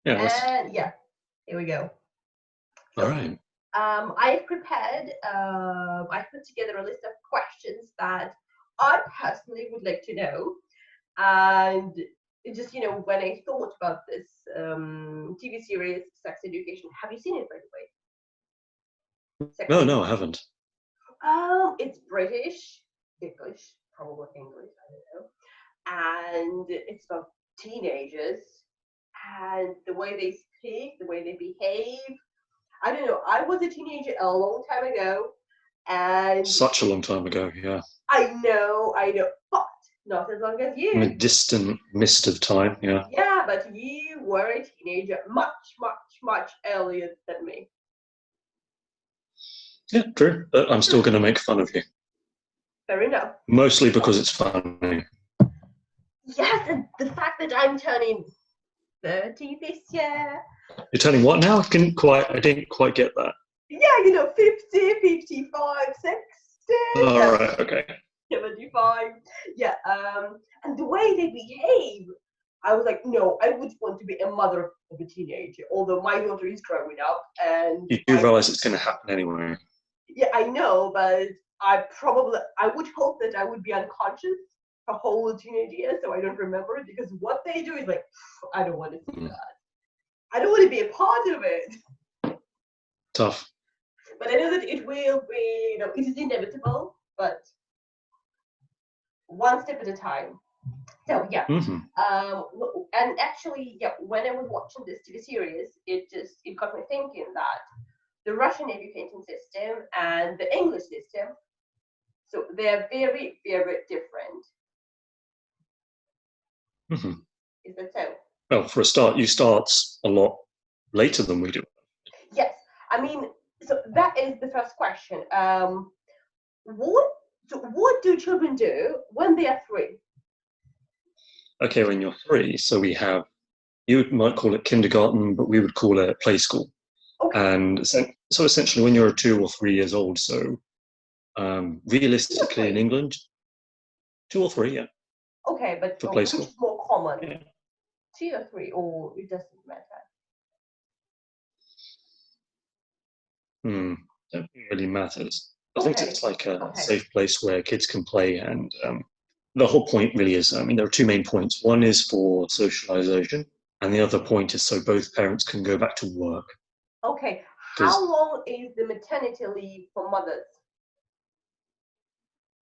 Yeah. And yeah, here we go. All So, right. I've prepared, I've put together a list of questions that I personally would like to know. And it just, when I thought about this TV series, Sex Education, have you seen it, by the way? Sex No, Education. no, I haven't. It's British, English, probably English, I don't know. And it's about teenagers and the way they speak, the way they behave. I don't know. I was a teenager a long time ago, and Such a long time ago, yeah. I know, but not as long as In a you. distant mist of time, yeah. Yeah, but you were a teenager much, much, much earlier than me. Yeah, true. But I'm still going to make fun of you. Fair enough. Mostly because it's funny. Yes, and the fact that I'm turning 30 this year. You're turning what now? I didn't quite get that. Yeah, 50, 55, 60. All right, okay. 75. Yeah, and the way they behave, I was like, no, I would want to be a mother of a teenager, although my daughter is growing up. And You do realize it's going to happen anyway. yeah, I know, but I would hope that I would be unconscious a whole teenage year, so I don't remember it, because what they do is like, I don't want to see that. I don't want to be a part of it. Tough. But I know that it will be, it is inevitable, but one step at a time. So yeah, and actually, yeah, when I was watching this TV series, it got me thinking that the Russian education system and the English system, so they're very, very different. Is that so? Well, for a start, you start a lot later than we do. Yes, I mean, so that is the first question. What do children do when they are 3? Okay, when you're 3, so you might call it kindergarten, but we would call it play school. Okay. And so essentially when you're 2 or 3 years old, so realistically in England, 2 or 3, yeah. Okay, but for play which school. is more common? Yeah. 2 or 3, or it doesn't matter? Don't really matters. I think it's like a safe place where kids can play, and the whole point really is, there are 2 main points. One is for socialization, and the other point is so both parents can go back to work. Okay, how long is the maternity leave for mothers?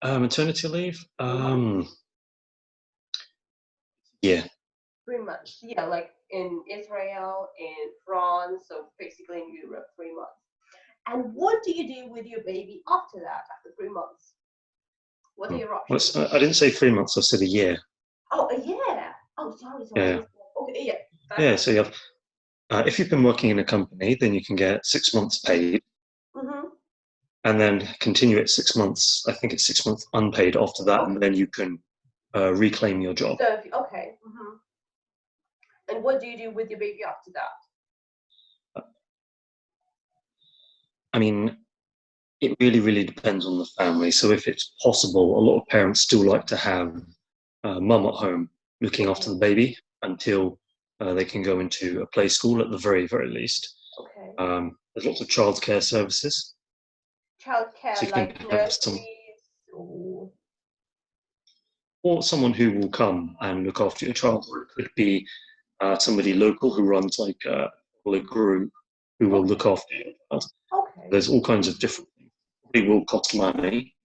Maternity leave? Yeah. 3 months. Yeah, like in Israel, in France, so basically in Europe, 3 months. And what do you do with your baby after that, after 3 months? What are your options? I didn't say 3 months, I said a year. Oh, a year. Oh, sorry. Yeah. Okay, yeah. Yeah, so you have, if you've been working in a company, then you can get 6 months paid. And then continue at 6 months. I think it's 6 months unpaid after that, and then you can reclaim your job. So, okay. And what do you do with your baby after that? It really, really depends on the family. So if it's possible, a lot of parents still like to have mum at home looking after the baby until they can go into a play school at the very, very least. Okay. There's lots of childcare services. Childcare, so like nurseries or someone who will come and look after your child. Or it could be somebody local who runs like a group who will look after your child. Okay. There's all kinds of different things. It will cost money,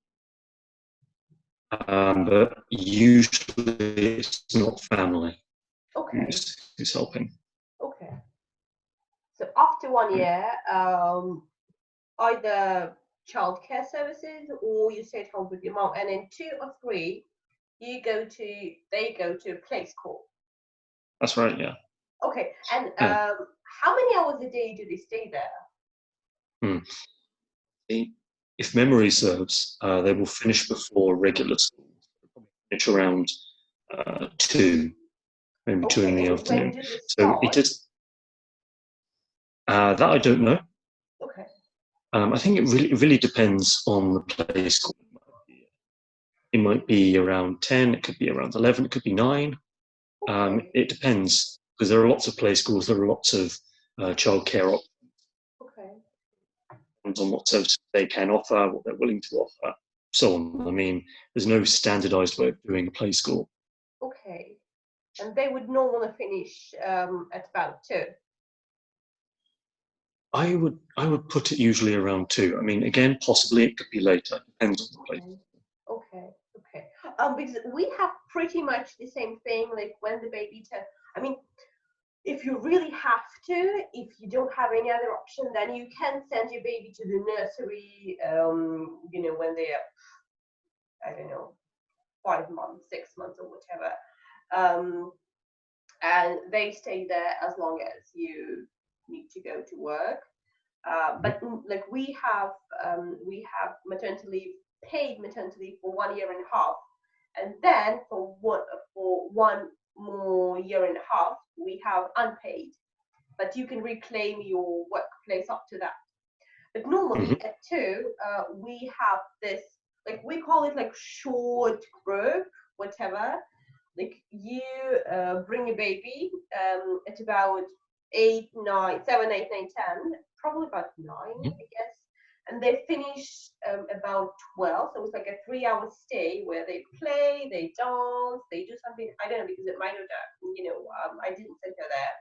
but usually it's not family who's helping. Okay. So after 1 year, either childcare services or you stay at home with your mom, and in 2 or 3, they go to a play school. That's right, yeah. Okay, and how many hours a day do they stay there? If memory serves, they will finish before regular school. Finish around 2, maybe 2 in the afternoon. When does it start? So it is that I don't know. Okay. I think it really depends on the play school. It might be around 10. It could be around 11. It could be 9. It depends because there are lots of play schools, there are lots of childcare options Okay. on what services they can offer, what they're willing to offer, so on. I mean, there's no standardized way of doing a play school. Okay. And they would normally finish at about 2. I would put it usually around 2. I mean, again, possibly it could be later. Depends on the place. Okay. Okay. Because we have pretty much the same thing. Like when the baby I mean, if you really have to, if you don't have any other option, then you can send your baby to the nursery. You know, when they're, I don't know, 5 months, 6 months, or whatever. And they stay there as long as you need to go to work. But like we have maternity leave, paid maternity leave for 1.5 years, and then for 1 more year and a half we have unpaid. But you can reclaim your workplace up to that. But normally at 2, we have this, like we call it like short group, whatever. Like you bring a baby at about 8, 9, 7, 8, 9, 10, probably about 9, I guess. And they finish about 12. So it's like a 3-hour stay where they play, they dance, they do something. I don't know, because at my daughter, you know, I didn't send her there.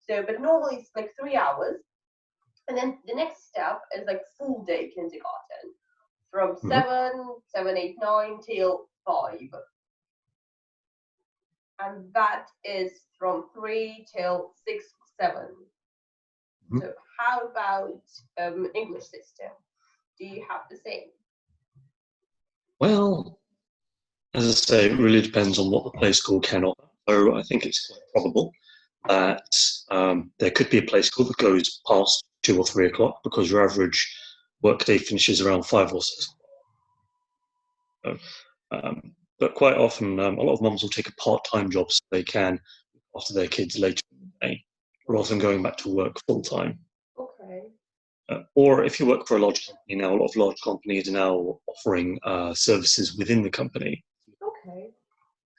So, but normally it's like 3 hours. And then the next step is like full day kindergarten from 7, 8, 9 till 5. And that is from 3 till 6, 7. So how about English system? Do you have the same? Well, as I say, it really depends on what the play school can offer. So I think it's quite probable that there could be a play school that goes past 2 or 3 o'clock, because your average workday finishes around 5 or 6. So, but quite often, a lot of mums will take a part-time job so they can look after their kids later in the day, rather than going back to work full-time. Okay. Or if you work for a large company now, a lot of large companies are now offering services within the company. Okay.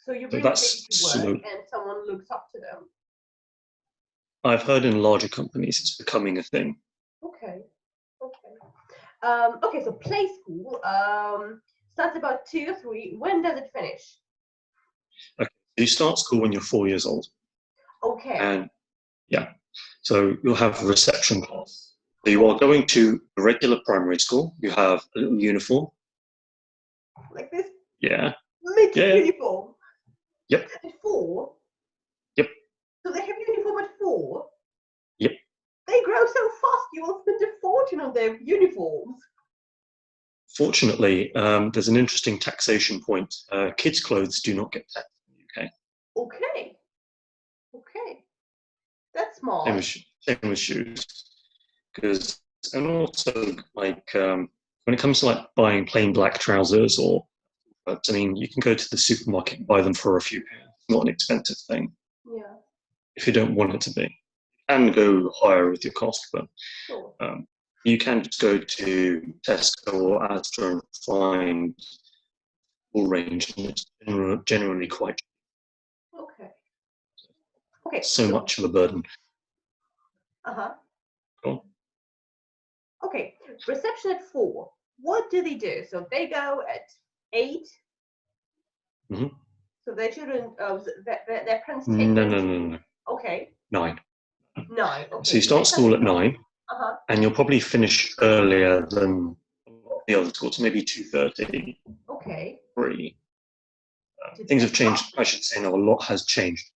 So you So bring that's baby to work and someone looks up to them. I've heard in larger companies it's becoming a thing. Okay. Okay. Okay, so play school starts about 2 or 3. When does it finish? Okay, you start school when you're 4 years old. Okay. And yeah, so you'll have a reception class. So you are going to a regular primary school. You have a little uniform. Like this? Yeah. Little Yeah. uniform? Yep. At 4? Yep. So they have uniform at 4? Yep. They grow so fast, you will spend a fortune on their uniforms. Fortunately, there's an interesting taxation point. Kids' clothes do not get taxed in the UK. Okay. Okay. That's smart. Same with shoes. Because, and also, like, when it comes to like buying plain black trousers, or, I mean, you can go to the supermarket and buy them for a few pounds. It's not an expensive thing. Yeah. If you don't want it to be, you can go higher with your cost, but Sure. you can just go to Tesco or Asda and find full range, and it's generally quite cheap. Okay. Okay. So much of a burden. Uh-huh. Go on. Okay. Reception at 4. What do they do? So they go at 8. So their children, their parents take them. No. Okay. 9. 9. Okay. So you start school at 9, and you'll probably finish earlier than the other schools, maybe 2:30. Okay. 3. Things have changed. I should say now, a lot has changed.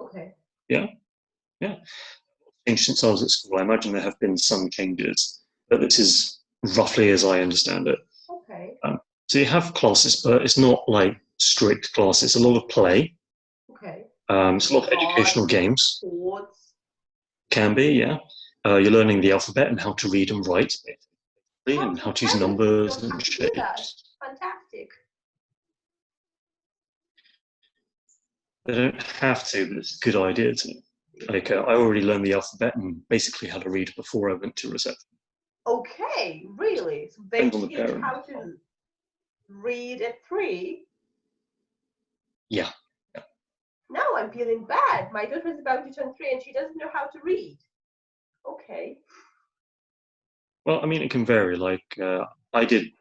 Okay. Yeah. Changed since I was at school. I imagine there have been some changes, but this is roughly as I understand it. Okay. So you have classes, but it's not like strict classes. It's a lot of play. Okay. It's a lot of educational games. Sports. Can be, yeah. You're learning the alphabet and how to read and write, basically, and how to use numbers and shapes. Fantastic. They don't have to, but it's a good idea to. Like, I already learned the alphabet and basically how to read before I went to reception. Okay, really? So they teach you how to read at 3? Yeah. Now I'm feeling bad. My daughter is about to turn 3 and she doesn't know how to read. Okay. Well, I mean, it can vary. Like I did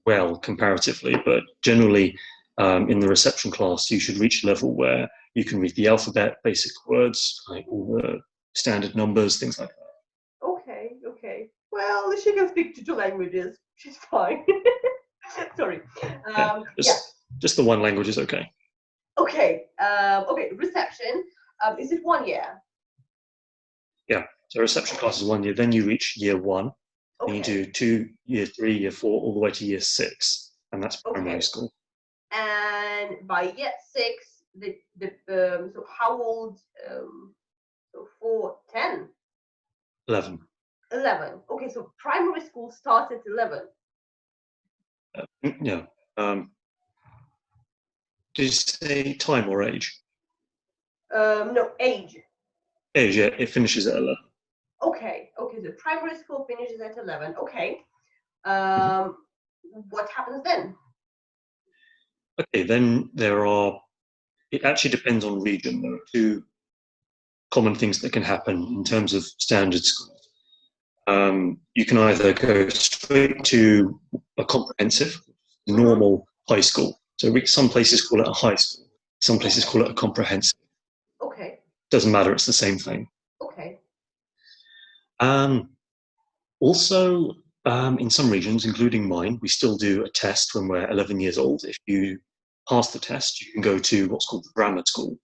well comparatively, but generally in the reception class, you should reach a level where you can read the alphabet, basic words, like all the standard numbers, things like that. Okay, okay. Well, she can speak 2 languages. She's fine. Sorry. Yeah, Yeah. just the one language is okay. Okay. Okay. Reception. Is it 1 year? Yeah. So reception class is 1 year. Then you reach year 1. Okay. And you do 2, year 3, year 4, all the way to year 6, and that's primary Okay. school. And by year 6, so how old? So 4, 10, 11. 11. Okay, so primary school starts at 11. Yeah. Did you say time or age? No, age. Age, yeah. It finishes at 11. Okay, okay. So primary school finishes at 11. Okay. What happens then? Okay, then it actually depends on region. There are 2 common things that can happen in terms of standard schools. You can either go straight to a comprehensive, normal high school. So some places call it a high school. Some places call it a comprehensive. Okay. Doesn't matter, it's the same thing. Okay. Also, in some regions, including mine, we still do a test when we're 11 years old. If you pass the test, you can go to what's called the grammar school,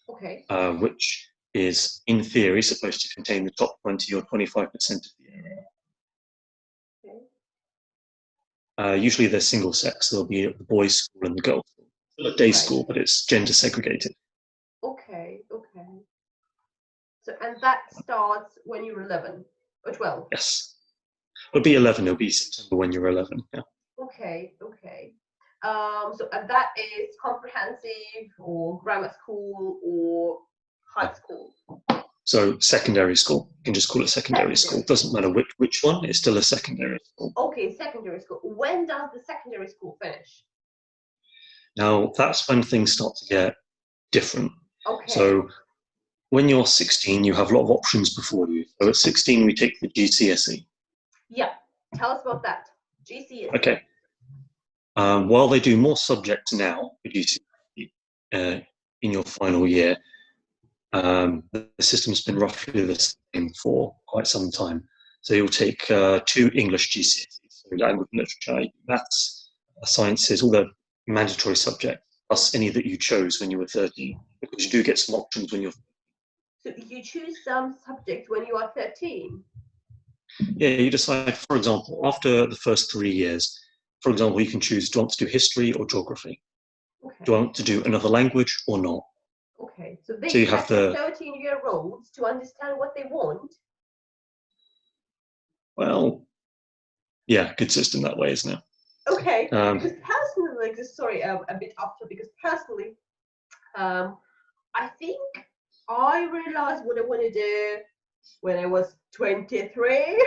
Okay. which is, in theory, supposed to contain the top 20 or 25% of the area. Okay. Usually they're single sex. There'll be the boys' school and the girls' school. Still a day school, but it's gender segregated. Okay, okay. So, and that starts when you're 11 or 12? Yes. It'll be 11. It'll be September when you're 11. Yeah. Okay, okay. So, and that is comprehensive or grammar school or high school? So secondary school. You can just call it secondary school. It doesn't matter which one. It's still a secondary school. Okay, secondary school. When does the secondary school finish? Now, that's when things start to get different. Okay. So when you're 16, you have a lot of options before you. So at 16, we take the GCSE. Yeah. Tell us about that. GCSE. Okay. While they do more subjects now for GCSE in your final year, the system's been roughly the same for quite some time. So you'll take 2 English GCSEs, so language and literature, maths, sciences, all the mandatory subjects, plus any that you chose when you were 13, because you do get some options when you're. So you choose some subject when you are 13? Yeah, you decide, for example, after the first 3 years, for example, you can choose, do you want to do history or geography? Okay. Do you want to do another language or not? Okay, so they So you have the 13-year-olds to understand what they want? Well, yeah, good system that way, isn't it? Okay, because personally, like, sorry, a bit after, because personally, I think I realized what I want to do when I was 23.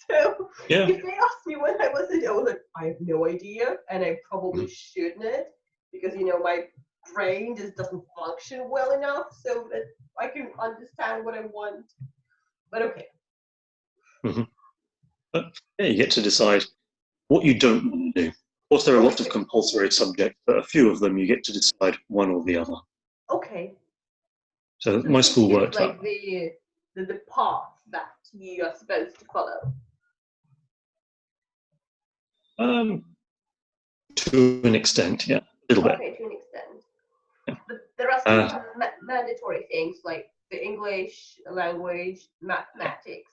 So yeah. if they asked me when I was like, I have no idea, and I probably shouldn't, because my brain just doesn't function well enough so that I can understand what I want. But okay. But yeah, you get to decide what you don't want to do. Of course, there are lots of compulsory subjects, but a few of them you get to decide one or the other. Okay. So my school worked like the path that you are supposed to follow. To an extent, yeah, a little bit. Okay, to an extent. Yeah. But there are still some mandatory things like the English language, mathematics.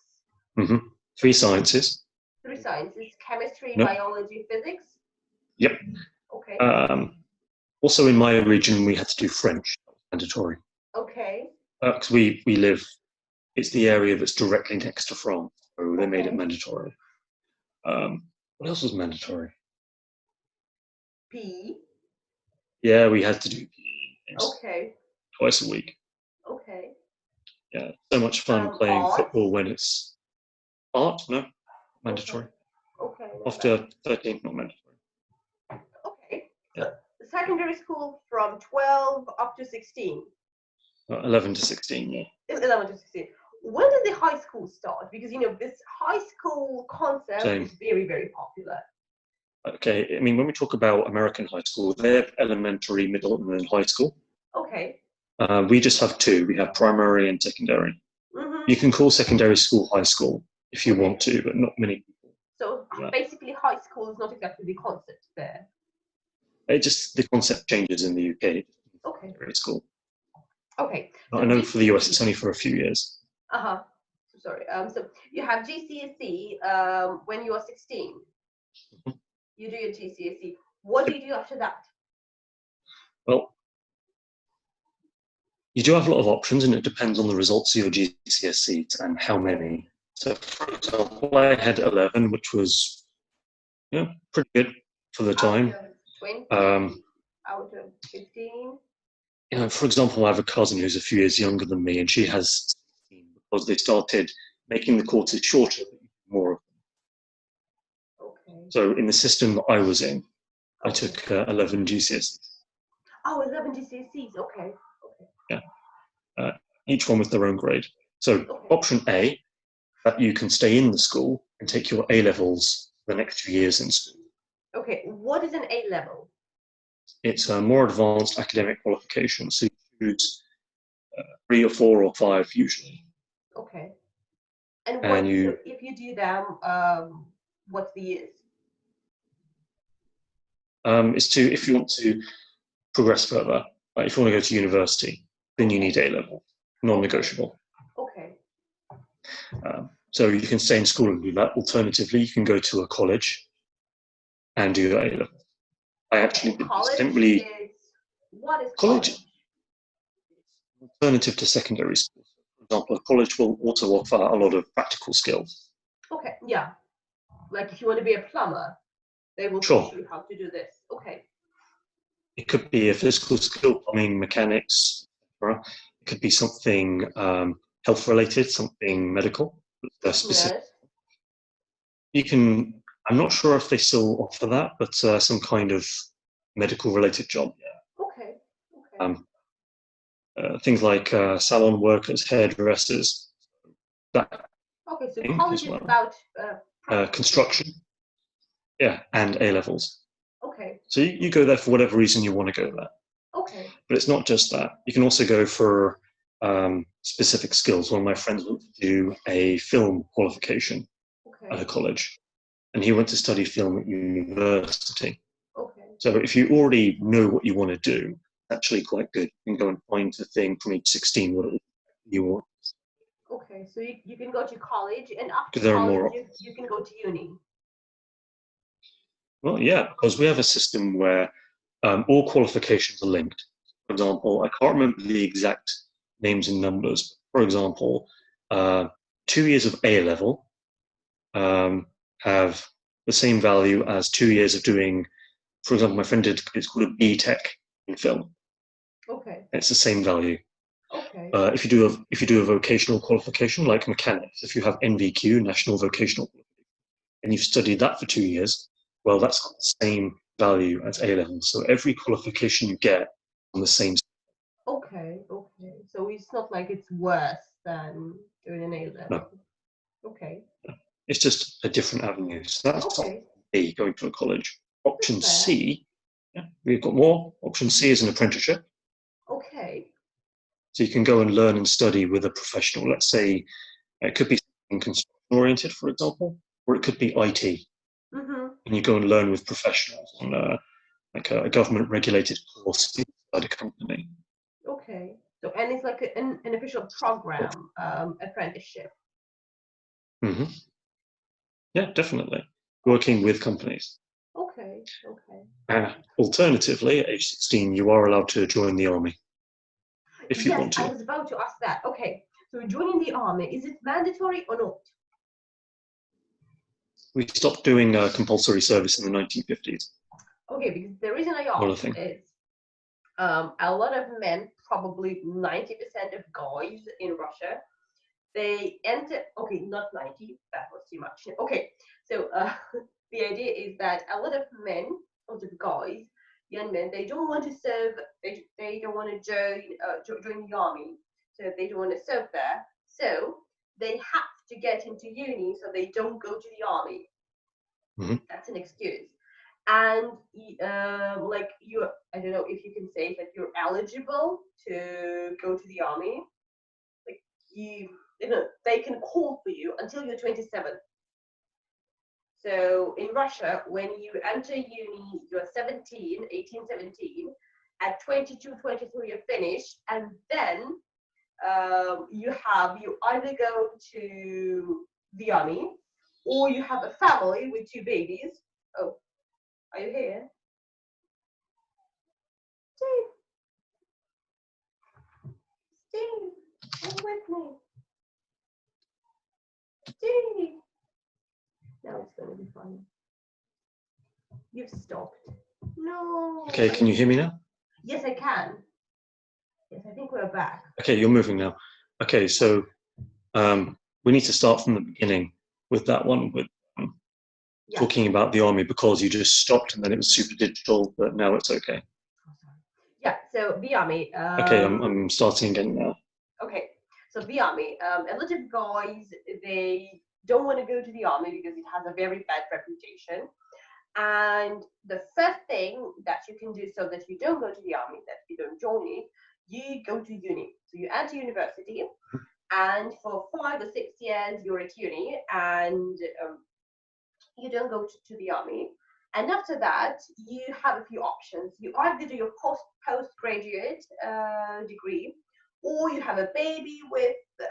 3 sciences. 3 sciences: chemistry, biology, physics. Yep. Okay. Also, in my region, we had to do French. That was mandatory. Okay. Because we live, it's the area that's directly next to France, so they made it mandatory. What else was mandatory? PE. Yeah, we had to do PE. Okay. Twice a week. Okay. Yeah, so much fun playing football when it's art. No, mandatory. Okay. After 13, not mandatory. Okay. Yeah. So secondary school from 12 up to 16. 11 to 16, yeah. 11 to 16. When did the high school start? Because this high school concept Same. is very, very popular. Okay, I mean, when we talk about American high school, they have elementary, middle, and then high school. Okay. We just have two. We have primary and secondary. You can call secondary school high school if you want to, but not many people. So basically, high school is not exactly the concept there. The concept changes in the UK. Okay. Secondary school. Okay. So I know for the US, it's only for a few years. Sorry. So you have GCSE when you are 16. You do your GCSE. What do you do after that? Well, you do have a lot of options, and it depends on the results of your GCSE and how many. So, for example, I had 11, which was pretty good for the time. 20, out of 15. For example, I have a cousin who's a few years younger than me, and she has 16 because they started making the courses shorter, more of them. Okay. So, in the system that I was in, I took 11 GCSEs. Oh, 11 GCSEs. Okay. Yeah. Each one with their own grade. So, option A, that you can stay in the school and take your A levels the next 2 years in school. Okay. What is an A level? It's a more advanced academic qualification. So you choose 3 or 4 or 5 usually. Okay. And so if you do them, what's the years? If you want to progress further, like if you want to go to university, then you need A level, non-negotiable. Okay. So you can stay in school and do that. Alternatively, you can go to a college and do A level. I actually didn't really. What is college? Alternative to secondary school. For example, a college will also offer a lot of practical skills. Okay, yeah. Like if you want to be a plumber, they will teach you how to do this. Okay. It could be a physical skill, plumbing, mechanics, etc. It could be something health related, something medical, specific. Yes. I'm not sure if they still offer that, but some kind of medical related job. Yeah. Okay. Things like salon workers, hairdressers. Okay, so college is about construction. Yeah, and A levels. Okay. So you go there for whatever reason you want to go there. Okay. But it's not just that. You can also go for specific skills. One of my friends went to do a film qualification at a college, and he went to study film at university. Okay. So if you already know what you want to do, it's actually quite good. You can go and find the thing from age 16 what you want. Okay, so you can go to college, and after there college, are more you can go to uni. Well, yeah, because we have a system where all qualifications are linked. For example, I can't remember the exact names and numbers. For example, 2 years of A level have the same value as 2 years of doing, for example, my friend did, it's called a B Tech in film. Okay. It's the same value. Okay. If you do a vocational qualification like mechanics, if you have NVQ, National Vocational Qualification, and you've studied that for 2 years, well, that's got the same value as A level. So every qualification you get on the same. Okay. So it's not like it's worse than doing an A level. No. Okay. It's just a different avenue. So that's option B, going to a college. Option C, we've got more. Option C is an apprenticeship. Okay. So you can go and learn and study with a professional. Let's say it could be something construction oriented, for example, or it could be IT. And you go and learn with professionals on like a government regulated course inside a company. Okay. So, and it's like an official program, apprenticeship. Yeah, definitely. Working with companies. Okay. Alternatively, at age 16, you are allowed to join the army if you want to. I was about to ask that. Okay. So joining the army, is it mandatory or not? We stopped doing compulsory service in the 1950s. Okay, because the reason I asked is a lot of men, probably 90% of guys in Russia, they enter, okay, not 90, that was too much. Okay, so the idea is that a lot of men, a lot of guys, young men, they don't want to serve, they don't want to join the army, so they don't want to serve there, so they have to get into uni so they don't go to the army. That's an excuse. And like I don't know if you can say that you're eligible to go to the army, like you know, they can call for you until you're 27. So in Russia, when you enter uni, you're 17, 18, 17. At 22, 23, you're finished. And then you either go to the army or you have a family with 2 babies. Oh, are you here? Steve, come with me. Steve. Now it's going to be fun. You've stopped. No. Okay, can you hear me now? Yes, I can. Yes, I think we're back. Okay, you're moving now. Okay, so we need to start from the beginning with that one, with talking about the army, because you just stopped and then it was super digital, but now it's okay. Yeah, so the army. Okay, I'm starting again now. Okay, so the army. A lot of guys, they don't want to go to the army because it has a very bad reputation. And the first thing that you can do so that you don't go to the army, that you don't join it, you go to uni. So you enter university, and for 5 or 6 years you're at uni, and you don't go to the army. And after that, you have a few options. You either do your postgraduate degree, or you have a baby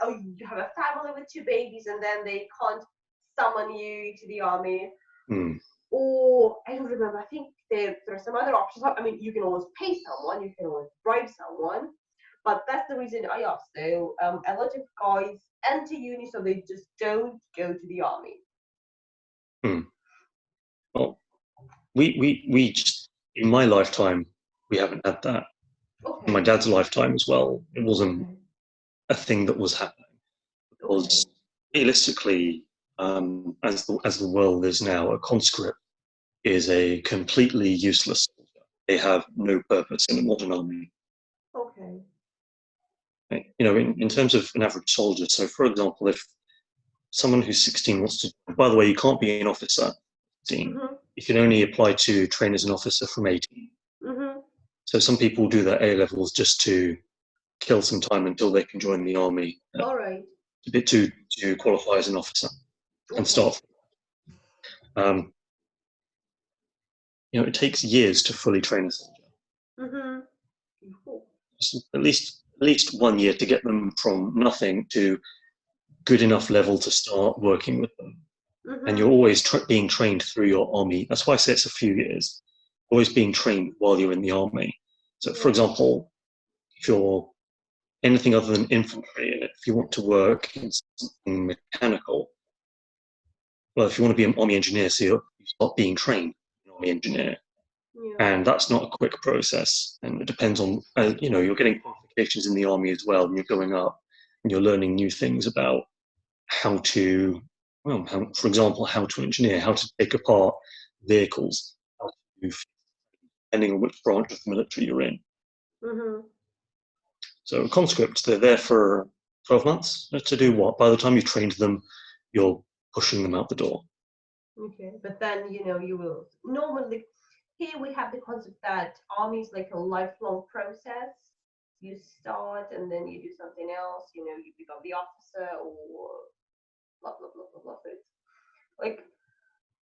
or you have a family with 2 babies, and then they can't summon you to the army. Or I don't remember. I think there are some other options. I mean, you can always pay someone, you can always bribe someone, but that's the reason I asked. So a lot of guys enter uni so they just don't go to the army. Well, we just, in my lifetime, we haven't had that. Okay. In my dad's lifetime as well, it wasn't a thing that was happening. Because realistically, as the world is now, a conscript is a completely useless soldier. They have no purpose in a modern army. Okay. You know, in terms of an average soldier, so for example, if someone who's 16 wants to, by the way, you can't be an officer at 16. You can only apply to train as an officer from 18. So some people do their A levels just to kill some time until they can join the army. All right. A bit to qualify as an officer and start. You know, it takes years to fully train a soldier. At least 1 year to get them from nothing to good enough level to start working with them. And you're always being trained through your army. That's why I say it's a few years. Always being trained while you're in the army. So, for example, if you're anything other than infantry, and if you want to work in something mechanical, well, if you want to be an army engineer, so you start being trained an army engineer. And that's not a quick process. And it depends on, you know, you're getting qualifications in the army as well, and you're going up and you're learning new things about how to, well, for example, how to engineer, how to take apart vehicles, how to, depending on which branch of the military you're in. So conscripts, they're there for 12 months to do what? By the time you've trained them, you're pushing them out the door. Okay, but then, you know, you will normally, here we have the concept that army is like a lifelong process. You start and then you do something else, you know, you become the officer or blah, blah, blah, blah, blah. So it's like,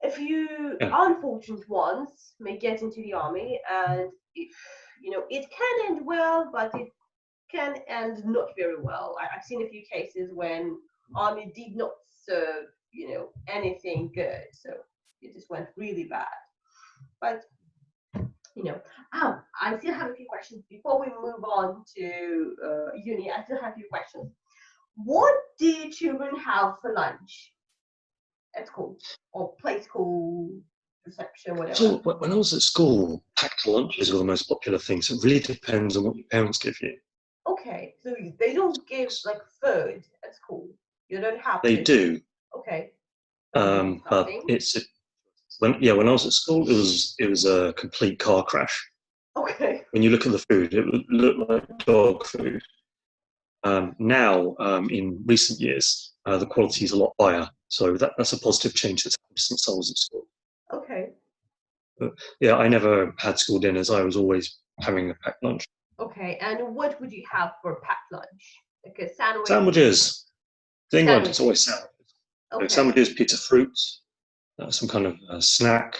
if you unfortunate ones may get into the army, and if, you know, it can end well, but it can end not very well. I've seen a few cases when army did not serve, you know, anything good, so it just went really bad. But you know, I still have a few questions before we move on to uni. I still have a few questions. What do children have for lunch at school, or play school, reception, whatever? So when I was at school, packed lunches were the most popular things. So it really depends on what your parents give you. Okay, so they don't give like food at school. You don't have. They do. Okay. But it's when I was at school, it was a complete car crash. Okay. When you look at the food, it would look like dog food. Now, in recent years, the quality is a lot higher. So that's a positive change that's happened since I was at school. Okay. But yeah, I never had school dinners. I was always having a packed lunch. Okay. And what would you have for packed lunch? Like a sandwich? Sandwiches. In England, it's Sandwiches. always sandwiches. So Okay. sandwiches, pizza, fruits, some kind of snack.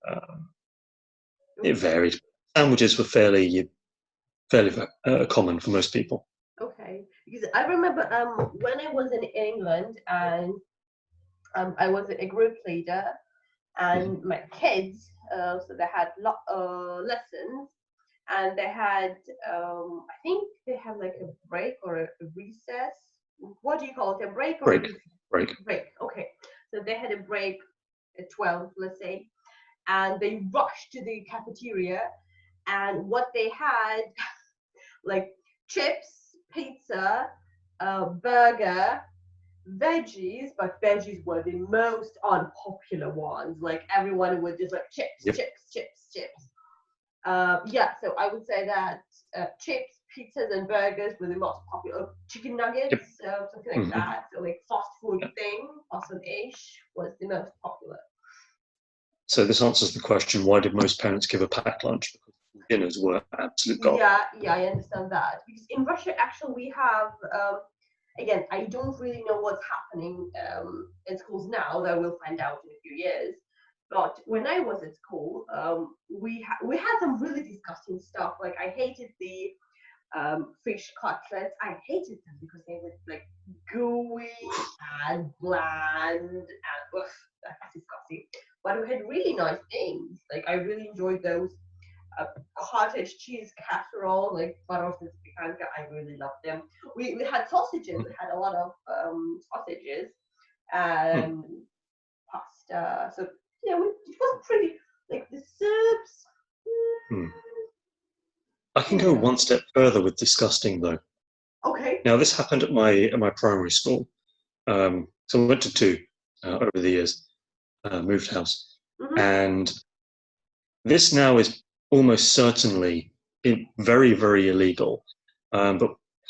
Um, it varied. Sandwiches were fairly common for most people. Okay. Because I remember when I was in England and I was a group leader Mhm. and my kids, so they had lessons and they had, I think they had like a break or a recess. What do you call it? A break or a Break, break. break? Okay. So they had a break at 12, let's say, and they rushed to the cafeteria and what they had like chips, pizza, burger, veggies, but veggies were the most unpopular ones. Like everyone would just like chips, Yep. chips, chips, chips. Yeah, so I would say that chips, pizzas, and burgers were the most popular. Chicken Yep. nuggets, something like Mm-hmm. that. So like fast food Yep. thing, awesome-ish, was the most popular. So this answers the question: why did most parents give a packed lunch? Because dinners were absolute garbage. Yeah, yeah, I understand that. Because in Russia, actually, we have, again, I don't really know what's happening in schools now, though we'll find out in a few years. But when I was at school, we had some really disgusting stuff. Like I hated the fish cutlets. I hated them because they were like gooey and bland and ugh, that's disgusting. But we had really nice things. Like I really enjoyed those cottage cheese casserole, like Barostas Picanka. I really loved them. We had sausages. We had a lot of sausages Hmm. and pasta. So yeah, it was pretty like the soups. Hmm. I can go Yeah. one step further with disgusting, though. Okay. Now, this happened at my primary school. So I went to two over the years, moved house, Mm-hmm. and this now is almost certainly very, very illegal. But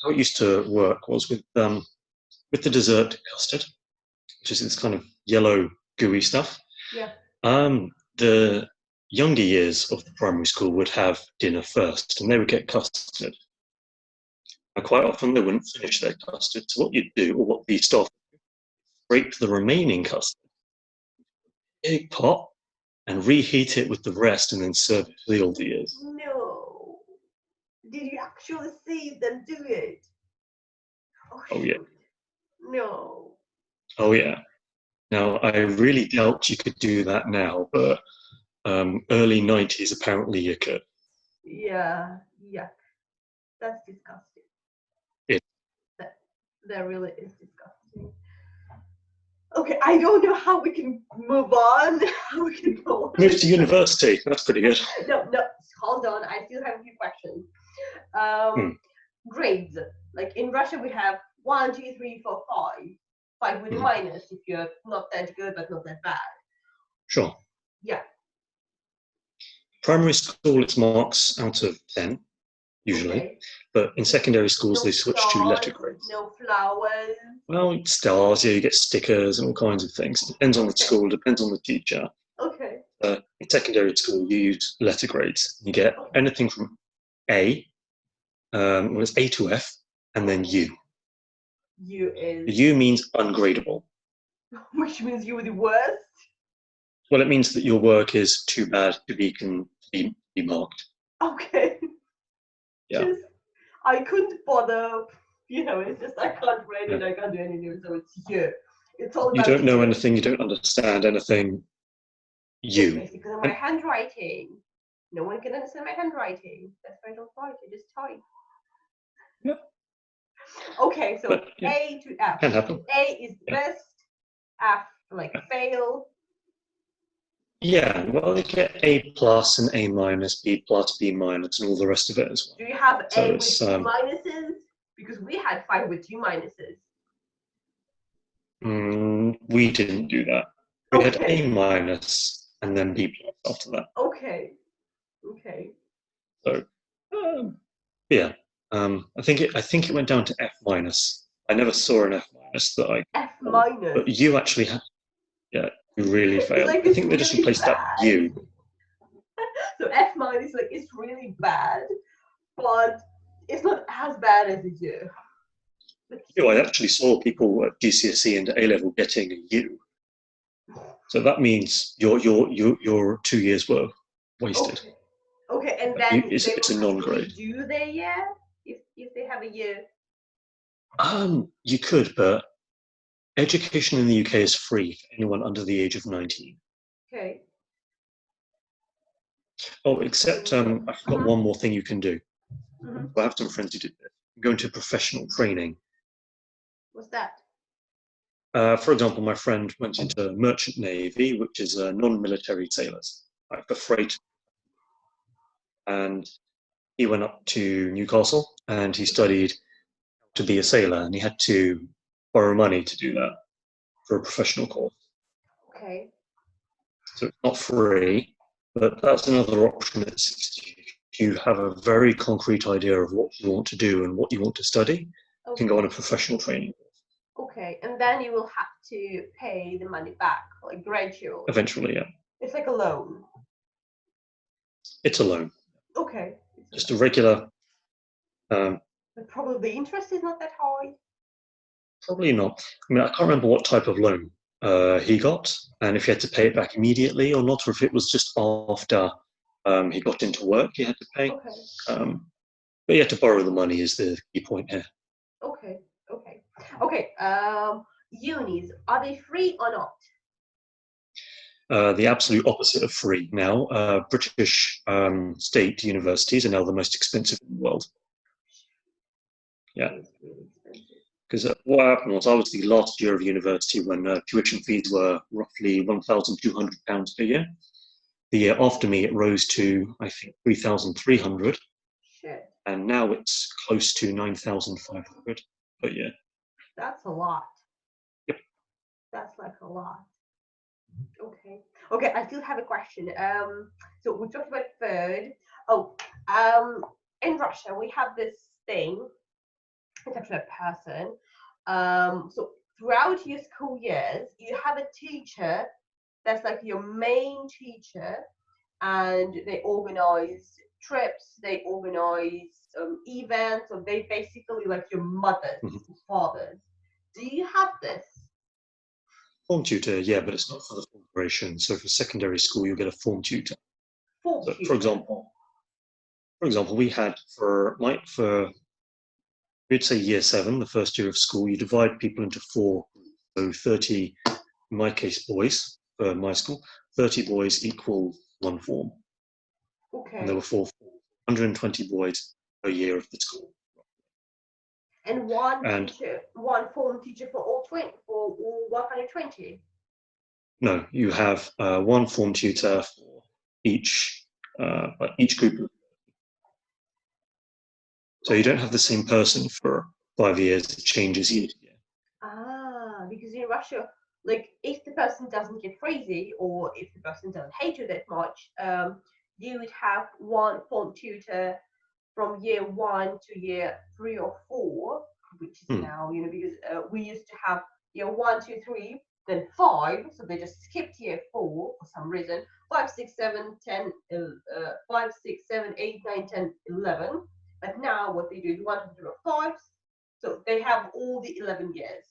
how it used to work was with the dessert custard, which is this kind of yellow gooey stuff. Yeah. The younger years of the primary school would have dinner first, and they would get custard. And quite often they wouldn't finish their custard. So what you'd do, or what the staff, scrape the remaining custard, big pot, and reheat it with the rest, and then serve it to the older years. No. Did you actually see them do it? Oh Oh yeah, shoot. No. oh yeah. Now I really doubt you could do that now, but early '90s apparently you could. Yeah. Yeah. That's disgusting. It That that really is disgusting. Okay, I don't know how we can move on. How we can go on moved with to the question. university. That's pretty good. No, no, hold on. I still have a few questions. Hmm. Grades. Like in Russia, we have 1, 2, 3, 4, 5. 5 with a Hmm. minus if you're not that good but not that bad. Sure. Yeah. Primary school, it's marks out of 10, usually. Okay. But in secondary schools, No they switch to letter stars, grades. no flowers. Well, stars, yeah, you get stickers and all kinds of things. Depends on the Okay. school, depends on the teacher. Okay. In secondary school, you use letter grades. You get Okay. anything from A, well, it's A to F, and then U. You is, The U means ungradable. which means you were the worst. Well, it means that your work is too bad to be marked. Okay. Yeah. Just I couldn't bother. It's just I can't read Yeah. it. I can't do anything. So it's here. It's all You about don't know you. anything, you don't understand anything. Just You. basically my And, handwriting. No one can understand my handwriting. That's why I don't write. I just type. yeah, Okay, so but yeah, A to F. can happen. A is Yeah. best. F like fail. Yeah, well, you get A plus and A minus, B plus, B minus, and all the rest of it as well. Do you have So A with it's 2 minuses? Because we had 5 with 2 minuses. we didn't do that. We had Okay. A minus and then B plus after that. Okay. Okay. So yeah, I think it went down to F minus. I never saw an F minus that I. F minus. But you actually had, yeah, you really failed. Like I it's think they just really replaced that with bad. you. So F minus, like it's really bad, but it's not as bad as a U. I actually saw people at GCSE and A level getting a U. So that means your 2 years were wasted. Okay. Okay, and then they It's will a have to non-grade. redo their year if they have a year. You could, but education in the UK is free for anyone under the age of 19. Okay. Oh, except I forgot one more thing you can do. I have some friends who did this. Go into professional training. What's that? For example, my friend went into merchant navy, which is non-military sailors, like the freight. And he went up to Newcastle and he studied to be a sailor, and he had to borrow money to do that for a professional course. Okay. So it's not free, but that's another option at 60. If you have a very concrete idea of what you want to do and what you want to study, you can go on a professional training course. Okay, and then you will have to pay the money back, like gradually. Eventually, yeah. It's like a loan. It's a loan. Okay. Just a regular. But probably the interest is not that high. Probably not. I mean, I can't remember what type of loan he got, and if he had to pay it back immediately or not, or if it was just after he got into work he had to pay. Okay. But he had to borrow the money is the key point here. Okay. Unis, are they free or not? The absolute opposite of free now. British state universities are now the most expensive in the world. Yeah. Because what happened was I was the last year of university when tuition fees were roughly £1,200 per year. The year after me, it rose to, I think, 3,300. Shit. And now it's close to 9,500 per year. That's a lot. Yep. That's like a lot. Okay, I still have a question. So we talked about food. In Russia, we have this thing, it's actually a person. So throughout your school years, you have a teacher that's like your main teacher, and they organize trips, they organize events, or they basically like your mothers, fathers. Do you have this? Form tutor, yeah, but it's not for the full duration. So for secondary school, you'll get a form tutor. For example, we had we'd say year 7, the first year of school, you divide people into 4. So 30, in my case, boys for my school. 30 boys equal 1 form. Okay. And there were 4 forms, 120 boys per year of the school. And one form teacher for all 120? No, you have 1 form tutor for each group. So you don't have the same person for 5 years. It changes year to year. Because in Russia, like if the person doesn't get crazy or if the person doesn't hate you that much, you would have 1 form tutor from year 1 to year 3 or 4, which is now, because we used to have year 1, 2, 3, then 5, so they just skipped year 4 for some reason. 5, 6, 7, 10, 5, 6, 7, 8, 9, 10, 11. But now what they do is 1, 2, 3, 4, 5. So they have all the 11 years.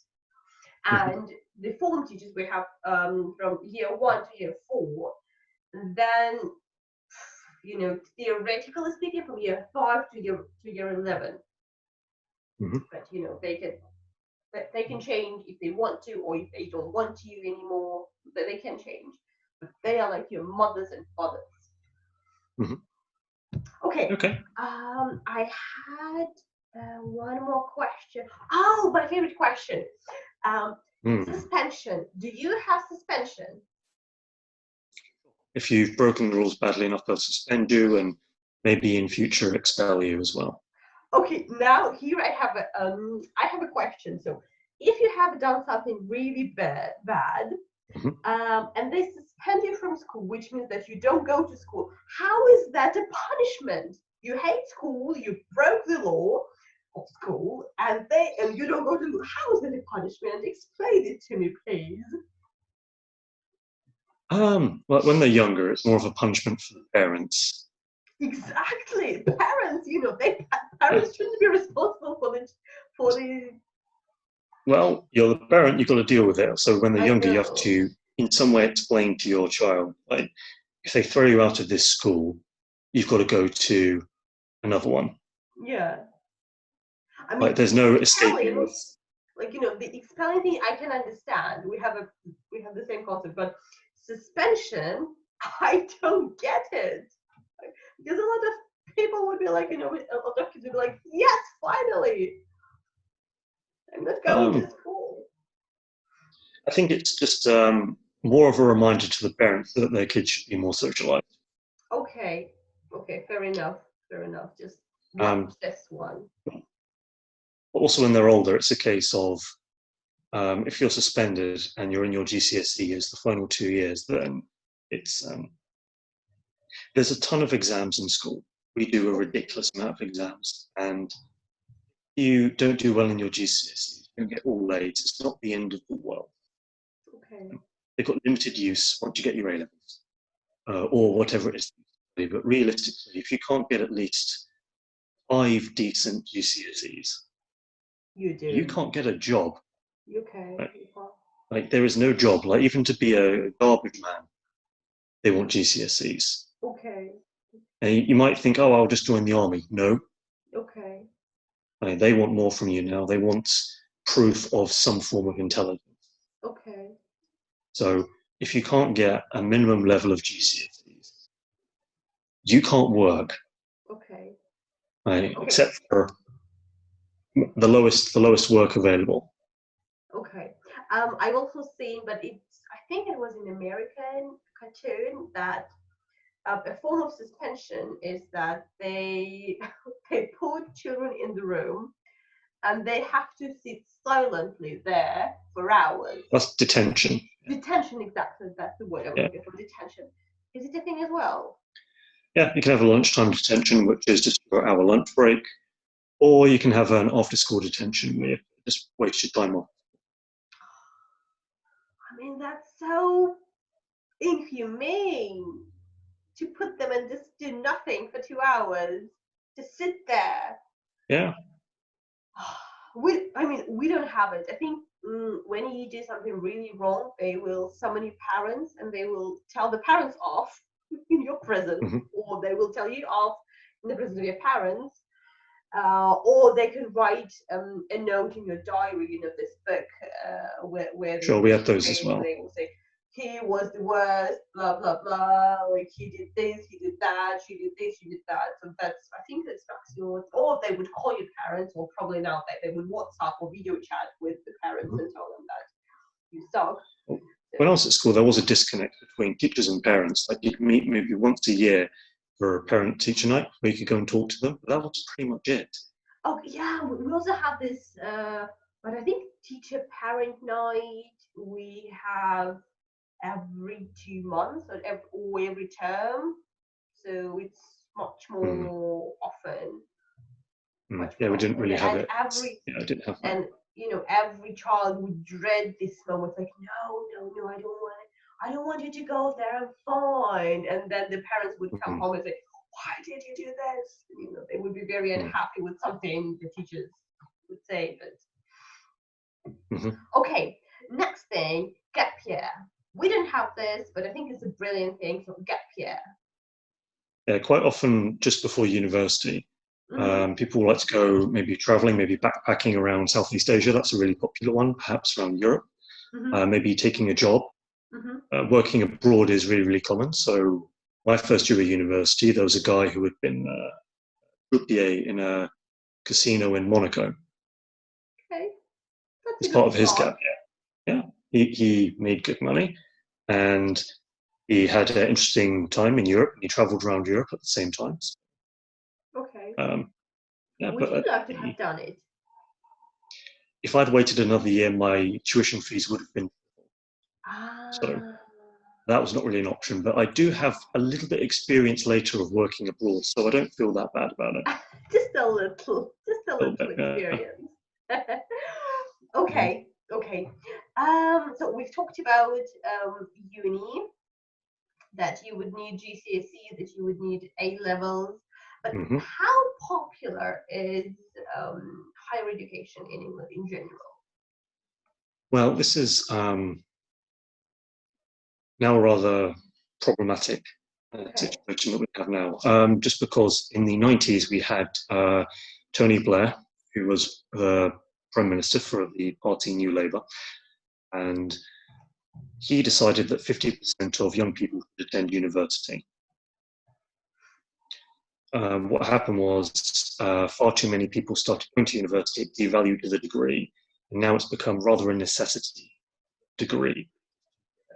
And the form teachers we have from year 1 to year 4. And then, theoretically speaking, from year 5 to year 11. But they can change if they want to, or if they don't want you anymore. But they can change. But they are like your mothers and fathers. Okay. I had one more question. Oh, my favorite question. Suspension. Do you have suspension? If you've broken the rules badly enough, they'll suspend you and maybe in future expel you as well. Okay, now here I have a question. So if you have done something really bad, and they suspend you from school, which means that you don't go to school, how is that a punishment? You hate school, you broke the law of school, and you don't go to, how is it a punishment? Explain it to me, please. Well, when they're younger, it's more of a punishment for the parents. Exactly. Parents, parents shouldn't be responsible for the. Well, you're the parent, you've got to deal with it. So when they're I younger, you know. have to, in some way, explain to your child, like, if they throw you out of this school, you've got to go to another one. Yeah. I mean, Like, there's no escaping this. Like, the expelling thing I can understand. We have the same concept, but suspension, I don't get it. Because a lot of people would be like, a lot of kids would be like, yes, finally, I'm not going to school. I think it's just more of a reminder to the parents that their kids should be more socialized. Okay, fair enough. Just watch this one. But also when they're older, it's a case of if you're suspended and you're in your GCSEs, the final 2 years, then it's there's a ton of exams in school. We do a ridiculous amount of exams, and you don't do well in your GCSEs, you don't get all A's. It's not the end of the world. Okay. They've got limited use once you get your A levels, or whatever it is. But realistically, if you can't get at least 5 decent GCSEs, you can't get a job. Okay. Right? Like, there is no job. Like, even to be a garbage man, they want GCSEs. Okay. And you might think, oh, I'll just join the army. No. Okay. Like, they want more from you now. They want proof of some form of intelligence. Okay. So if you can't get a minimum level of GCSEs, you can't work. Okay. Right? Okay. Except for the lowest work available. Okay. I've also seen, but I think it was an American cartoon that a form of suspension is that they put children in the room and they have to sit silently there for hours. That's detention. Detention, exactly. That's the word I was looking for. Detention. Is it a thing as well? Yeah, you can have a lunchtime detention, which is just your hour lunch break, or you can have an after-school detention where you just waste your time off. I mean, that's so inhumane to put them and just do nothing for 2 hours, to sit there. Yeah. We don't have it. I think when you do something really wrong, they will summon your parents and they will tell the parents off in your presence, or they will tell you off in the presence of your parents, or they can write a note in your diary, this book where sure, we have those as well. They will say, he was the worst, blah blah blah, like he did this, he did that, she did this, she did that. So I think that's yours. Or they would call your parents, or probably now they would WhatsApp or video chat with the parents and tell them that you suck. When I was at school, there was a disconnect between teachers and parents. Like, you'd meet maybe once a year for a parent-teacher night where you could go and talk to them. But that was pretty much it. Oh yeah, we also have this, but I think teacher-parent night we have every 2 months or every term, so it's much more often. Yeah, we didn't really have it. I didn't have that. And every child would dread this moment, like, no, I don't want you to go there, I'm fine. And then the parents would come home and say, why did you do this? They would be very unhappy with something the teachers would say. But okay, next thing, gap year. We don't have this, but I think it's a brilliant thing for gap year. Yeah, quite often just before university, people like to go maybe traveling, maybe backpacking around Southeast Asia. That's a really popular one, perhaps around Europe. Maybe taking a job. Working abroad is really, really common. So my first year at university, there was a guy who had been croupier in a casino in Monaco. Okay. As part of his gap year. Yeah. He made good money, and he had an interesting time in Europe, and he traveled around Europe at the same time. Okay. Yeah, would you like to have done it? If I'd waited another year, my tuition fees would have been. So that was not really an option. But I do have a little bit of experience later of working abroad, so I don't feel that bad about it. Just a little Bit, experience. Mhm. Okay, okay. So we've talked about uni, that you would need GCSE, that you would need A levels. But Mhm. how popular is higher education in England in general? Well, this is now a rather problematic Okay. situation that we have now. Just because in the 90s we had Tony Blair, who was the Prime Minister for the party New Labour, and he decided that 50% of young people should attend university. What happened was far too many people started going to university, devalued the degree, and now it's become rather a necessity degree,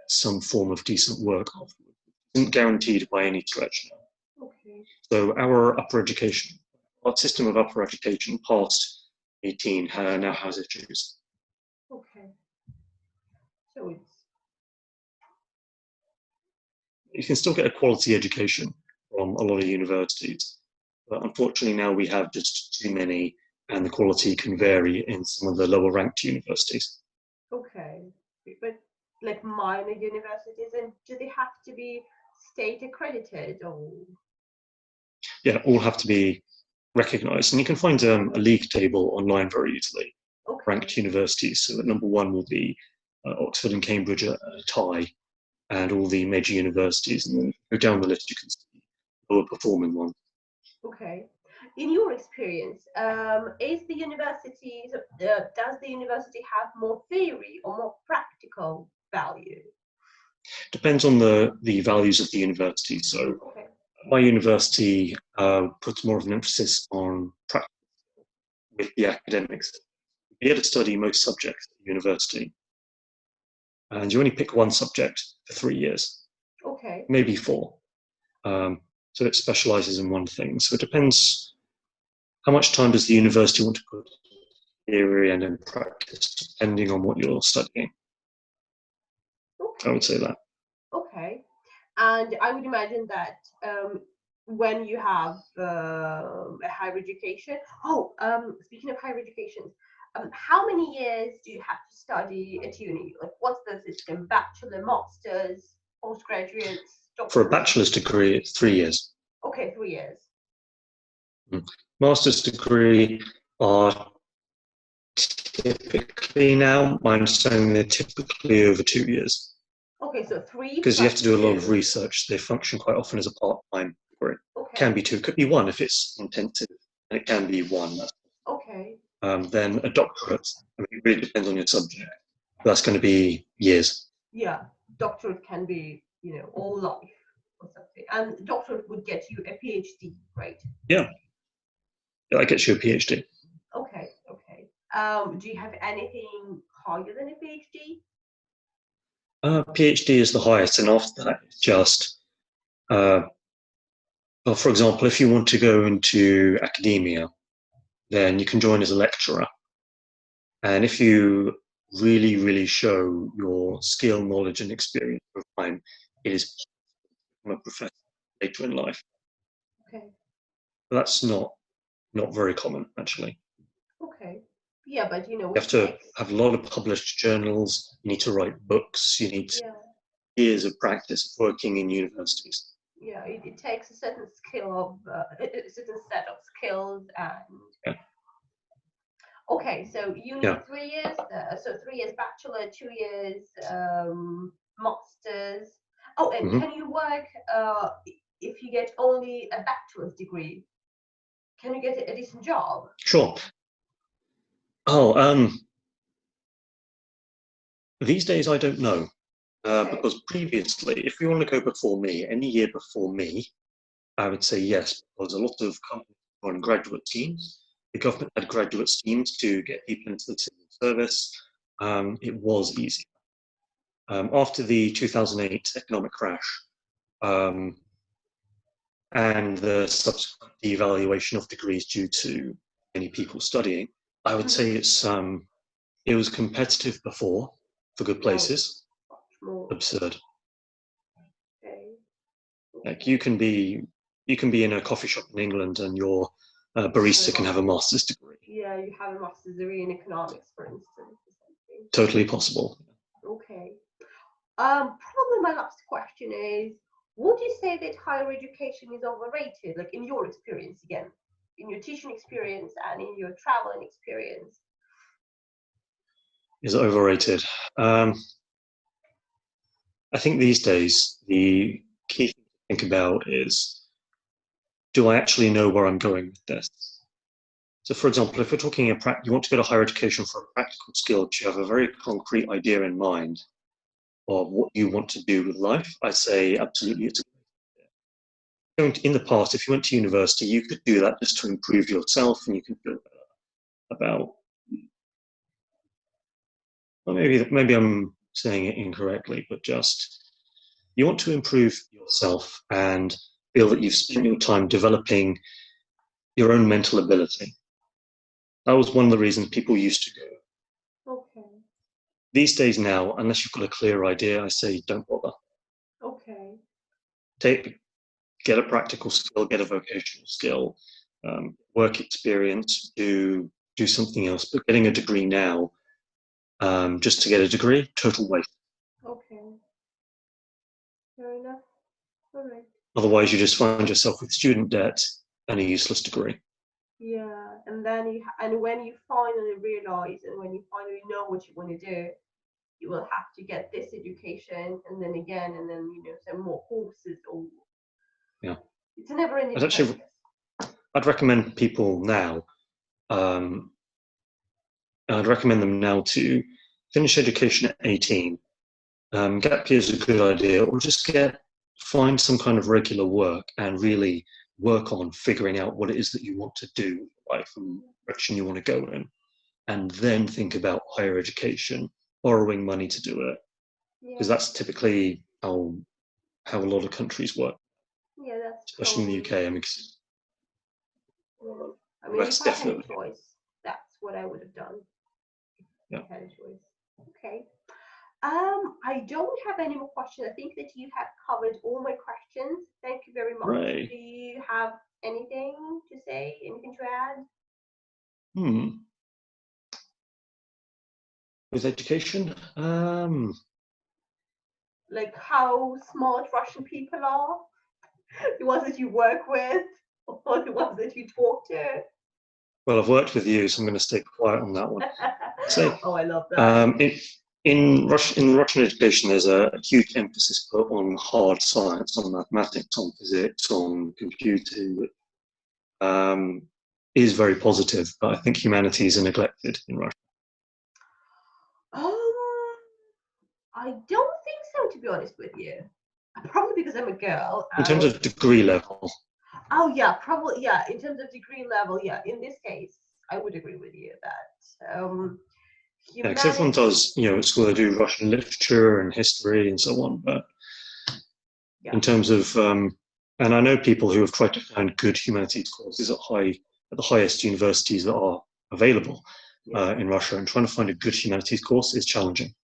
some form of decent work afterwards. It isn't guaranteed by any stretch now. Okay. So our system of upper education past 18 now has issues. Okay. So it's You can still get a quality education from a lot of universities, but unfortunately now we have just too many, and the quality can vary in some of the lower ranked universities. okay. But like minor universities, and do they have to be state accredited or? Yeah, all have to be recognised, and you can find a league table online very easily. Okay. Ranked universities. So at number one will be Oxford and Cambridge at a tie, and all the major universities, and then go down the list, you can see lower performing ones. Okay. In your experience, is the university, does the university have more theory or more practical value? Depends on the values of the university. So Okay. my university puts more of an emphasis on practice with the academics. You had to study most subjects at university, and you only pick one subject for 3 years, Okay. maybe 4. So it specializes in one thing. So it depends how much time does the university want to put in theory and in practice, depending on what you're studying. Okay. I would say that. Okay. And I would imagine that when you have a higher education, speaking of higher education, how many years do you have to study at uni? Like, what's the system? Bachelor, masters, postgraduates, For a doctorate? bachelor's degree, it's 3 years. Okay, 3 years. Master's degree are typically, now my understanding, they're typically over 2 years. Okay, so 3 Because you have to do a lot of 2. research. They function quite often as a part-time degree. Okay. Can be 2, could be 1 if it's intensive, and it can be 1. Okay. Then a doctorate, I mean, it really depends on your subject. That's going to be years. Yeah, doctorate can be, all life or something. And doctorate would get you a PhD, right? Yeah, that gets you a PhD. Okay, okay. Do you have anything higher than a PhD? PhD is the highest, and after that, it's just, well, for example, if you want to go into academia, then you can join as a lecturer. And if you really, really show your skill, knowledge, and experience over time, it is possible to become a professor later in life. Okay, But that's not very common, actually. okay. Yeah, but You it have to takes. have a lot of published journals. You need to write books. You need Yeah, years of practice of working in universities. yeah. It takes a certain skill of a certain set of skills and. Yeah. Okay, so uni Yeah. 3 years. So 3 years bachelor, 2 years masters. Oh, and Mhm. can you work if you get only a bachelor's degree? Can you get a decent job? Sure. Oh, these days I don't know. Okay. Because previously, if you want to go before me, any year before me, I would say yes, because a lot of companies were on graduate schemes. The government had graduate schemes to get people into the civil service. It was easy. After the 2008 economic crash and the subsequent devaluation of degrees due to many people studying, I would say it was competitive before for good Now places. much more. Absurd. Like you can be in a coffee shop in England and your barista can have a master's degree. Yeah, you have a master's degree in economics, for instance. Or something. Totally possible. Okay. Probably my last question is, would you say that higher education is overrated? Like in your experience, again, in your teaching experience and in your traveling experience? Is it overrated? I think these days the key thing to think about is, do I actually know where I'm going with this? So, for example, if we're talking you want to go to higher education for a practical skill, but you have a very concrete idea in mind of what you want to do with life, I say absolutely it's a good idea. In the past, if you went to university, you could do that just to improve yourself and you could feel better about, well, maybe I'm saying it incorrectly, but just you want to improve yourself and feel that you've spent your time developing your own mental ability. That was one of the reasons people used to go. Okay. These days now, unless you've got a clear idea, I say don't bother. Okay. Get a practical skill, get a vocational skill, work experience, do something else. But getting a degree now, just to get a degree, total waste. Okay. Fair enough. All right. Otherwise, you just find yourself with student debt and a useless degree. Yeah, and then when you finally realize and when you finally know what you want to do, you will have to get this education and then again and then some more courses or it's a never-ending process. I'd recommend people now. I'd recommend them now to finish education at 18. Gap year is a good idea, or just find some kind of regular work and really work on figuring out what it is that you want to do in life and direction you want to go in, and then think about higher education, borrowing money to do it, because that's typically how a lot of countries work. Yeah, that's especially in the UK. I mean, if I had a choice, that's what I would have done. Yeah. I had a choice. Okay. I don't have any more questions. I think that you have covered all my questions. Thank you very much. Right. Do you have anything to say? Anything to add? With education, like how smart Russian people are, the ones that you work with, or the ones that you talk to. Well, I've worked with you, so I'm going to stay quiet on that one. So, oh, I love that. In Russian education, there's a huge emphasis put on hard science, on mathematics, on physics, on computing. Is very positive, but I think humanities are neglected in Russia. I don't think so, to be honest with you. Probably because I'm a girl. In terms of degree level. Oh yeah, probably yeah. In terms of degree level, yeah. In this case, I would agree with you that. Yeah, because everyone does, at school they do Russian literature and history and so on. But in terms of, and I know people who have tried to find good humanities courses at the highest universities that are available in Russia, and trying to find a good humanities course is challenging.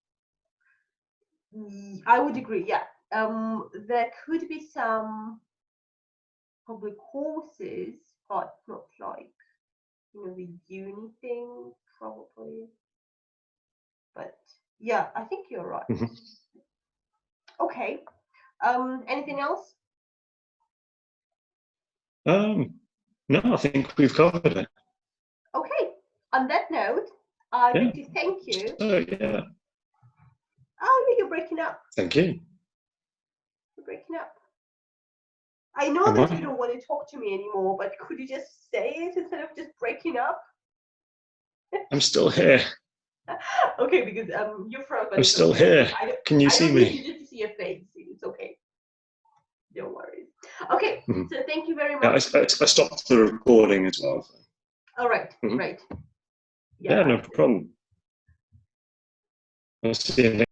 I would agree. Yeah, there could be some public courses, but not like the uni thing, probably. But yeah, I think you're right. Okay. Anything else? No, I think we've covered it. Okay. On that note, I'd like to thank you. Yeah. Oh, you're breaking up. Thank you. You're breaking up. I know that you don't want to talk to me anymore, but could you just say it instead of just breaking up? I'm still here. Okay, because you're from. I'm still here. Can you see me? I don't need to see your face. It's okay. Don't worry. Okay, so thank you very much. Yeah, I stopped the recording as well. All right, right. Yeah, no problem. I'll see you next